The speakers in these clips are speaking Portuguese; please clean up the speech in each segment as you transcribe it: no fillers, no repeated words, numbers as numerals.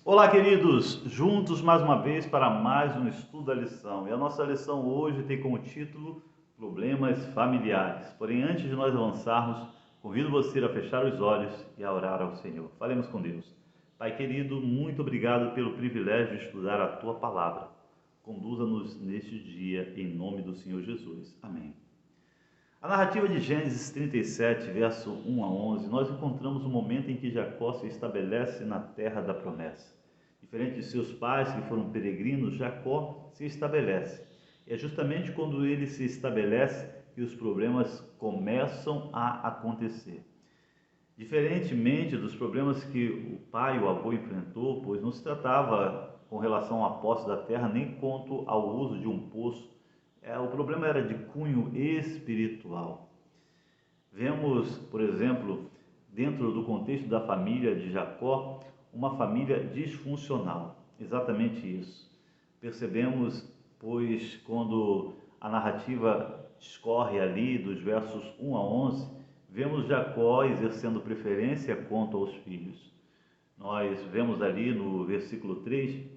Olá, queridos! Juntos mais uma vez para mais um estudo da lição. E a nossa lição hoje tem como título Problemas Familiares. Porém, antes de nós avançarmos, convido você a fechar os olhos e a orar ao Senhor. Falemos com Deus. Pai querido, muito obrigado pelo privilégio de estudar a Tua Palavra. Conduza-nos neste dia, em nome do Senhor Jesus. Amém. A narrativa de Gênesis 37, verso 1 a 11, nós encontramos o momento em que Jacó se estabelece na terra da promessa. Diferente de seus pais, que foram peregrinos, Jacó se estabelece. E é justamente quando ele se estabelece que os problemas começam a acontecer. Diferentemente dos problemas que o pai e o avô enfrentou, pois não se tratava com relação à posse da terra nem quanto ao uso de um poço. O problema era de cunho espiritual. Vemos, por exemplo, dentro do contexto da família de Jacó, uma família disfuncional. Exatamente isso. Percebemos, pois, quando a narrativa discorre ali dos versos 1 a 11, vemos Jacó exercendo preferência quanto aos filhos. Nós vemos ali no versículo 3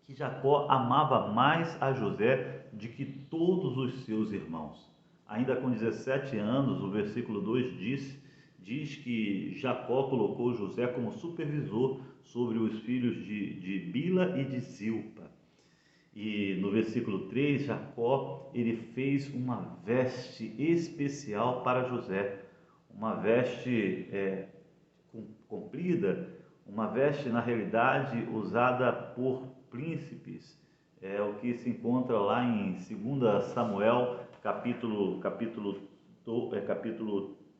que Jacó amava mais a José do que todos os seus irmãos. Ainda com 17 anos, o versículo 2 diz que Jacó colocou José como supervisor sobre os filhos de Bila e de Zilpa. E no versículo 3, Jacó ele fez uma veste especial para José, uma veste comprida, uma veste na realidade usada por príncipes. É o que se encontra lá em 2 Samuel, capítulo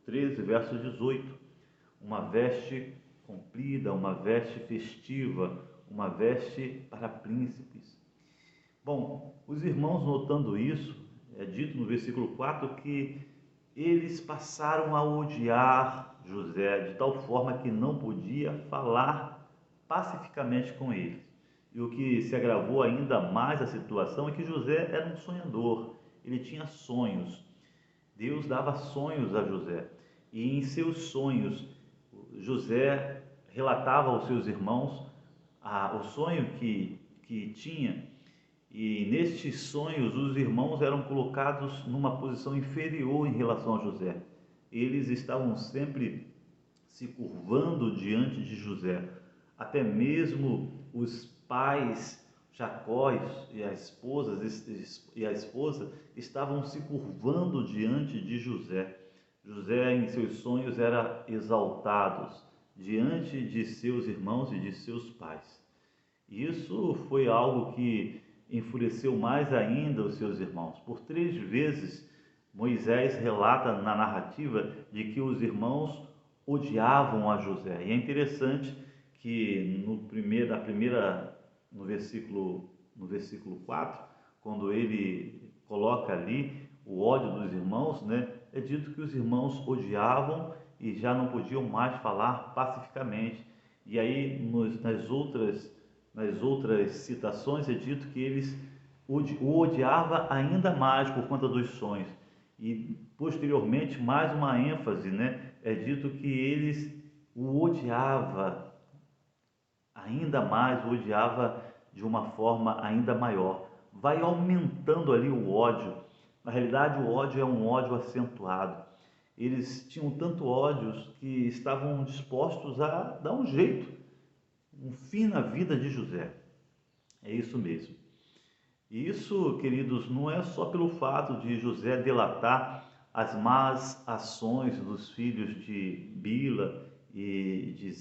13, verso 18. Uma veste comprida, uma veste festiva, uma veste para príncipes. Bom, os irmãos notando isso, é dito no versículo 4 que eles passaram a odiar José de tal forma que não podia falar pacificamente com eles. E o que se agravou ainda mais a situação é que José era um sonhador, ele tinha sonhos. Deus dava sonhos a José. E em seus sonhos, José relatava aos seus irmãos o sonho que tinha. E nestes sonhos, os irmãos eram colocados numa posição inferior em relação a José. Eles estavam sempre se curvando diante de José. Até mesmo os pais, Jacó e a esposa estavam se curvando diante de José. José, em seus sonhos, era exaltado diante de seus irmãos e de seus pais. Isso foi algo que enfureceu mais ainda os seus irmãos. Por 3 vezes, Moisés relata na narrativa de que os irmãos odiavam a José. E é interessante que no versículo 4, quando ele coloca ali o ódio dos irmãos, né, é dito que os irmãos odiavam e já não podiam mais falar pacificamente. E aí, nas outras citações é dito que eles o odiava ainda mais por conta dos sonhos. E posteriormente, mais uma ênfase, né? É dito que eles o odiava ainda mais, o odiava de uma forma ainda maior. Vai aumentando ali o ódio. Na realidade, o ódio é um ódio acentuado. Eles tinham tanto ódio que estavam dispostos a dar um jeito, um fim na vida de José. É isso mesmo. E isso, queridos, não é só pelo fato de José delatar as más ações dos filhos de Bila e de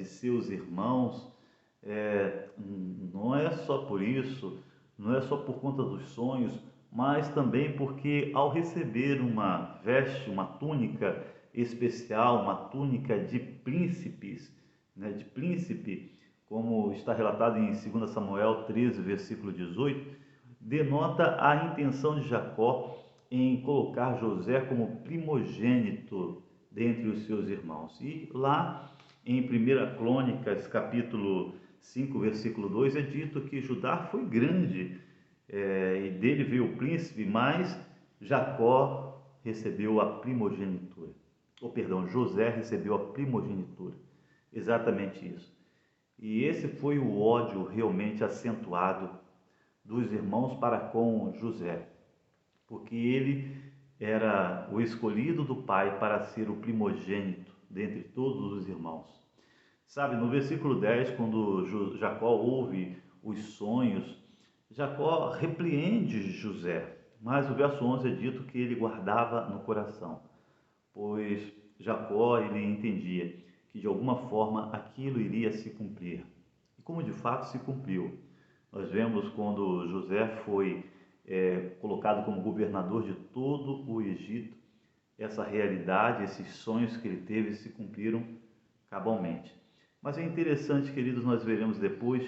seus irmãos. Não é só por isso, não é só por conta dos sonhos, mas também porque ao receber uma veste, uma túnica especial, uma túnica de príncipes, né, de príncipe, como está relatado em 2 Samuel 13, versículo 18, denota a intenção de Jacó em colocar José como primogênito dentre os seus irmãos. E lá em 1 Crônicas, capítulo 5, versículo 2, é dito que Judá foi grande, e dele veio o príncipe, mas Jacó recebeu a primogenitura. José recebeu a primogenitura. Exatamente isso. E esse foi o ódio realmente acentuado dos irmãos para com José, porque ele era o escolhido do pai para ser o primogênito dentre todos os irmãos. Sabe, no versículo 10, quando Jacó ouve os sonhos, Jacó repreende José, mas o verso 11 é dito que ele guardava no coração, pois Jacó ele entendia que de alguma forma aquilo iria se cumprir. E como de fato se cumpriu. Nós vemos quando José foi colocado como governador de todo o Egito, essa realidade, esses sonhos que ele teve se cumpriram cabalmente. Mas é interessante, queridos, nós veremos depois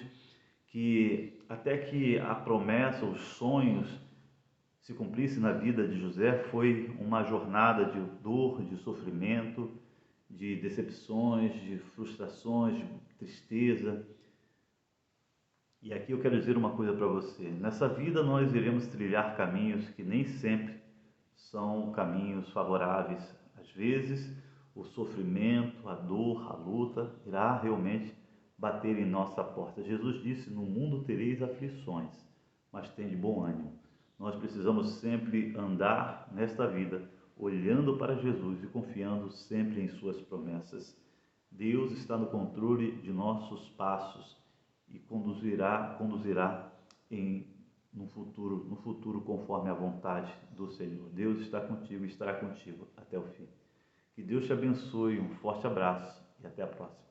que até que a promessa, os sonhos se cumprissem na vida de José, foi uma jornada de dor, de sofrimento, de decepções, de frustrações, de tristeza. E aqui eu quero dizer uma coisa para você. Nessa vida nós iremos trilhar caminhos que nem sempre são caminhos favoráveis. Às vezes o sofrimento, a dor, a luta irá realmente bater em nossa porta. Jesus disse: no mundo tereis aflições, mas tende bom ânimo. Nós precisamos sempre andar nesta vida olhando para Jesus e confiando sempre em suas promessas. Deus está no controle de nossos passos e conduzirá no futuro conforme a vontade do Senhor. Deus está contigo e estará contigo até o fim. Que Deus te abençoe, um forte abraço e até a próxima.